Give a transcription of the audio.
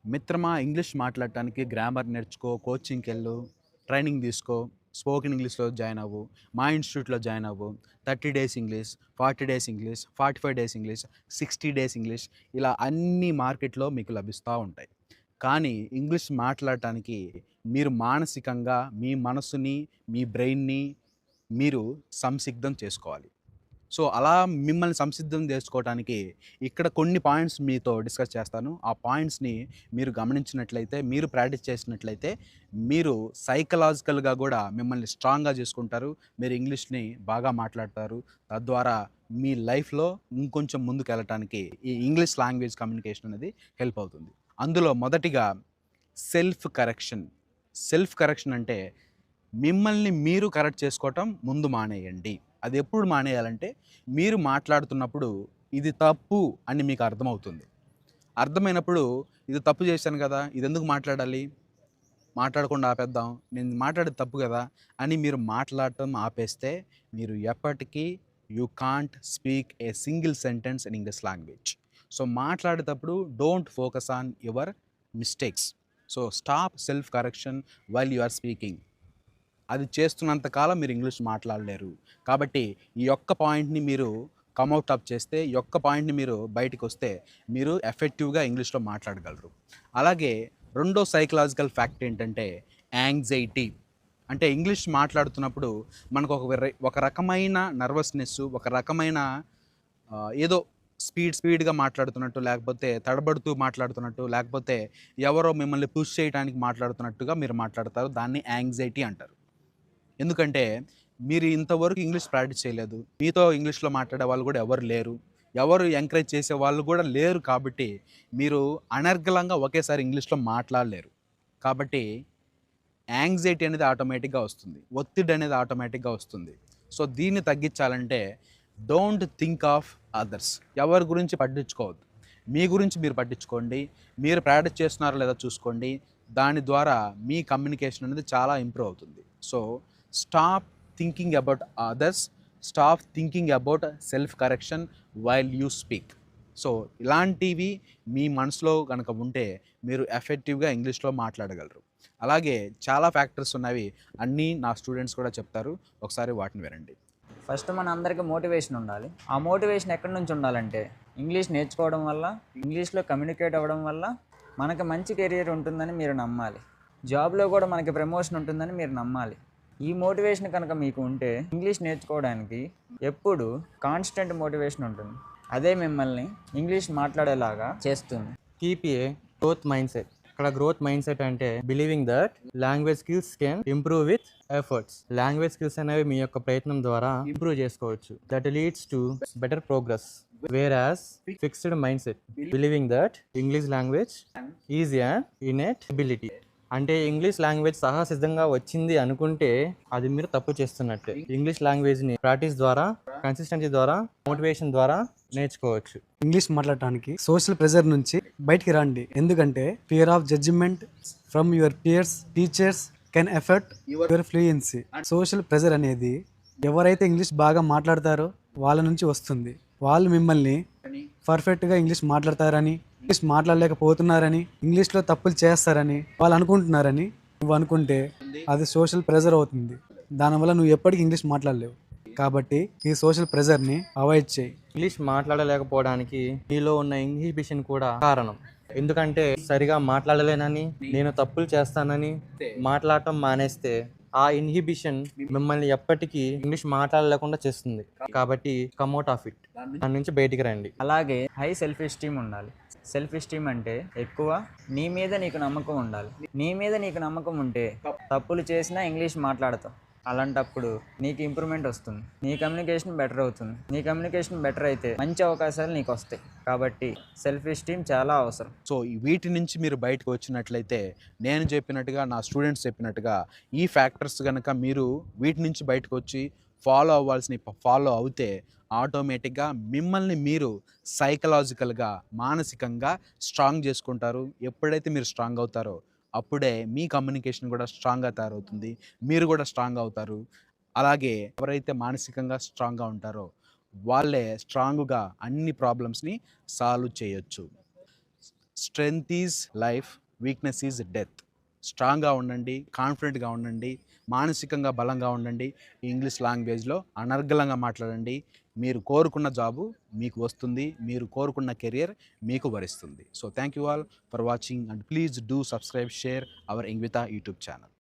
మిత్రమా ఇంగ్లీష్ మాట్లాడటానికి గ్రామర్ నేర్చుకో, కోచింగ్‌కెళ్ళు, ట్రైనింగ్ తీసుకో, స్పోకెన్ ఇంగ్లీష్‌లో జాయిన్ అవ్వు, మా ఇన్‌స్టిట్యూట్‌లో జాయిన్ అవ్వు. 30 days English, 40 days English, 45 days English, 60 days English ఇలా అన్నీ మార్కెట్‌లో మీకు లభిస్తా ఉంటాయి. కానీ ఇంగ్లీష్ మాట్లాడటానికి మీరు మానసికంగా మీ మనసుని, మీ బ్రెయిన్‌ని మీరు సంసిద్ధం చేసుకోవాలి. సో, అలా మిమ్మల్ని సంసిద్ధం జేసుకోవటానికి ఇక్కడ కొన్ని పాయింట్స్ మీతో డిస్కస్ చేస్తాను. ఆ పాయింట్స్‌ని మీరు గమనించినట్లయితే, మీరు ప్రాక్టీస్ చేసినట్లయితే, మీరు సైకలాజికల్‌గా గూడా మిమ్మల్ని స్ట్రాంగ్‌గా జేసుకుంటారు. మీరు ఇంగ్లీష్‌ని బాగా మాట్లాడతారు. తద్వారా మీ లైఫ్‌లో ఇంకొంచెం ముందుకెళ్ళటానికి ఈ ఇంగ్లీష్ లాంగ్వేజ్ కమ్యూనికేషన్ అనేది హెల్ప్ అవుతుంది. అందులో మొదటిగా సెల్ఫ్ కరెక్షన్. సెల్ఫ్ కరెక్షన్ అంటే మిమ్మల్ని మీరు కరెక్ట్ చేసుకోవటం ముందు మానేయండి. అది ఎప్పుడు మానేయాలంటే మీరు మాట్లాడుతున్నప్పుడు ఇది తప్పు అని మీకు అర్థమవుతుంది. అర్థమైనప్పుడు ఇది తప్పు చేశాను గదా! ఇదెందుకు మాట్లాడాలి? మాట్లాడకుండా ఆపేద్దాం. నేను మాట్లాడేది తప్పు గదా! అని మీరు మాట్లాడటం ఆపేస్తే మీరు ఎప్పటికీ you can't speak a single sentence in English language. So, మాట్లాడేటప్పుడు don't focus on your mistakes. So, stop self correction while you are speaking. అది చేస్తున్నంత కాలం మీరు ఇంగ్లీష్ మాట్లాడలేరు. కాబట్టి ఈ ఒక్క పాయింట్‌ని మీరు కమ్ ఔట్ అప్ చేస్తే, ఈ ఒక్క పాయింట్‌ని మీరు బయటికొస్తే, మీరు ఎఫెక్టివ్‌గా ఇంగ్లీష్‌లో మాట్లాడగలరు. అలాగే రెండో సైకలాజికల్ ఫ్యాక్ట్ ఏంటంటే యాంగ్జైటీ. అంటే ఇంగ్లీష్ మాట్లాడుతున్నప్పుడు మనకు ఒక రకమైన నర్వస్‌నెస్సు, ఒక రకమైన ఏదో స్పీడ్‌గా మాట్లాడుతున్నట్టు, లేకపోతే తడబడుతూ మాట్లాడుతున్నట్టు, లేకపోతే ఎవరో మిమ్మల్ని పుష్ చేయటానికి మాట్లాడుతున్నట్టుగా మీరు మాట్లాడతారు. దాన్ని యాంగ్జైటీ అంటారు. ఎందుకంటే, మీరు ఇంతవరకు ఇంగ్లీష్ ప్రాక్టీస్ చేయలేదు. మీతో ఇంగ్లీష్‌లో మాట్లాడే వాళ్ళు గూడా ఎవరు లేరు. ఎవరు ఎంకరేజ్ చేసేవాళ్ళు గూడా లేరు కాబట్టి, మీరు అనర్గళంగా ఒకేసారి ఇంగ్లీష్‌లో మాట్లాడలేరు. కాబట్టి, యాంగ్జైటీ అనేది ఆటోమేటిక్‌గా వస్తుంది. ఒత్తిడనేది ఆటోమేటిక్‌గా వస్తుంది. సో, దీన్ని తగ్గించాలంటే, డోంట్ థింక్ ఆఫ్ అదర్స్. ఎవరి గురించి పట్టించుకోవద్దు. మీ గురించి మీరు పట్టించుకోండి. మీరు ప్రాక్టీస్ చేస్తున్నారో లేదో చూసుకోండి. దాని ద్వారా మీ కమ్యూనికేషన్ అనేది చాలా ఇంప్రూవ్ అవుతుంది. So, stop thinking about others. Stop thinking about self correction while you speak. So, ఇలాంటివి మీ మనసులో గనక ఉంటే మీరు ఎఫెక్టివ్‌గా ఇంగ్లీష్‌లో మాట్లాడగలరు. అలాగే చాలా ఫ్యాక్టర్స్ ఉన్నవి. అన్నీ నా స్టూడెంట్స్ కూడా చెప్తారు. ఒకసారి వాటిని వినండి. ఫస్ట్ మన అందరికీ మోటివేషన్ ఉండాలి. ఆ మోటివేషన్ ఎక్కడి నుంచి ఉండాలంటే ఇంగ్లీష్ నేర్చుకోవడం వల్ల, ఇంగ్లీష్‌లో కమ్యూనికేట్ అవ్వడం వల్ల మనకి మంచి కెరియర్ ఉంటుందని మీరు నమ్మాలి. జాబ్‌లో కూడా మనకి ప్రమోషన్ ఉంటుందని మీరు నమ్మాలి. ఈ మోటివేషన్ కనుక మీకు ఉంటే ఇంగ్లీష్ నేర్చుకోవడానికి ఎప్పుడు కాన్స్టెంట్ మోటివేషన్ ఉంటుంది. అదే మిమ్మల్ని ఇంగ్లీష్ మాట్లాడేలాగా చేస్తుంది. Keep a growth mind set. ఇక్కడ గ్రోత్ మైండ్ సెట్ అంటే believing that language skills can improve with efforts. Language skills అనేవి మీ యొక్క ప్రయత్నం ద్వారా ఇంప్రూవ్ చేసుకోవచ్చు. That leads to better progress. Where as fixed mind set believing that English language is an innate ability. అంటే English language సహసిద్ధంగా వచ్చింది అనుకుంటే అది మీరు తప్పు చేస్తున్నట్టే. ఇంగ్లీష్ లాంగ్వేజ్ని ప్రాక్టీస్ ద్వారా, కన్సిస్టెన్సీ ద్వారా, మోటివేషన్ ద్వారా నేర్చుకోవచ్చు. ఇంగ్లీష్ మాట్లాడటానికి సోషల్ ప్రెజర్ నుంచి బయటికి రండి. ఎందుకంటే fear of judgement from your peers, teachers can effect your fluency. Social pressure అనేది ఎవరైతే ఇంగ్లీష్ బాగా మాట్లాడతారో వాళ్ళ నుంచి వస్తుంది. వాళ్ళు మిమ్మల్ని పర్ఫెక్ట్గా ఇంగ్లీష్ మాట్లాడతారని, ఇంగ్లీష్ మాట్లాడలేకపోతున్నారని, ఇంగ్లీష్లో తప్పులు చేస్తారని వాళ్ళు అనుకుంటున్నారని నువ్వు అనుకుంటే అది సోషల్ ప్రెజర్ అవుతుంది. దానివల్ల నువ్వు ఎప్పటికీ ఇంగ్లీష్ మాట్లాడలేవు. కాబట్టి ఈ సోషల్ ప్రెజర్ని అవాయిడ్ చేయి. ఇంగ్లీష్ మాట్లాడలేకపోవడానికి మీలో ఉన్న ఇన్హిబిషన్ కూడా కారణం. ఎందుకంటే సరిగా మాట్లాడలేనని, నేను తప్పులు చేస్తానని మాట్లాడటం మానేస్తే ఆ ఇన్హిబిషన్ మిమ్మల్ని ఎప్పటికీ ఇంగ్లీష్ మాట్లాడలేకుండా చేస్తుంది. కాబట్టి కమ్అట్ ఆఫ్ ఇట్. దాని నుంచి బయటికి రండి. అలాగే హై సెల్ఫ్ ఎస్టీమ్ ఉండాలి. సెల్ఫ్ ఎస్టీమ్ అంటే ఎక్కువ నీ మీద నీకు నమ్మకం ఉండాలి. నీ మీద నీకు నమ్మకం ఉంటే తప్పులు చేసినా ఇంగ్లీష్ మాట్లాడతావు. అలాంటప్పుడు నీకు ఇంప్రూవ్మెంట్ వస్తుంది. నీ కమ్యూనికేషన్ బెటర్ అవుతుంది. నీ కమ్యూనికేషన్ బెటర్ అయితే మంచి అవకాశాలు నీకు వస్తాయి. కాబట్టి సెల్ఫ్ ఎస్టీమ్ చాలా అవసరం. సో, వీటి నుంచి మీరు బయటకు వచ్చినట్లయితే నేను చెప్పినట్టుగా, నా స్టూడెంట్స్ చెప్పినట్టుగా ఈ ఫ్యాక్టర్స్ గనక మీరు వీటి నుంచి బయటకొచ్చి ఫాలో అవ్వాల్సినవి ఫాలో అవుతే ఆటోమేటిక్‌గా మిమ్మల్ని మీరు సైకలాజికల్‌గా, మానసికంగా స్ట్రాంగ్ చేసుకుంటారు. ఎప్పుడైతే మీరు స్ట్రాంగ్ అవుతారో అప్పుడే మీ కమ్యూనికేషన్ కూడా స్ట్రాంగ్‌గా తయారవుతుంది. మీరు కూడా స్ట్రాంగ్ అవుతారు. అలాగే ఎవరైతే మానసికంగా స్ట్రాంగ్‌గా ఉంటారో వాళ్ళే స్ట్రాంగ్‌గా అన్ని ప్రాబ్లమ్స్‌ని సాల్వ్ చేయొచ్చు. Strength is life, weakness is death. స్ట్రాంగ్గా ఉండండి, కాన్ఫిడెంట్గా ఉండండి, మానసికంగా బలంగా ఉండండి, ఇంగ్లీష్ లాంగ్వేజ్లో అనర్గళంగా మాట్లాడండి. మీరు కోరుకున్న జాబు మీకు వస్తుంది, మీరు కోరుకున్న కెరియర్ మీకు వరిస్తుంది. So thank you all for watching and please do subscribe, share our Ingvita YouTube channel.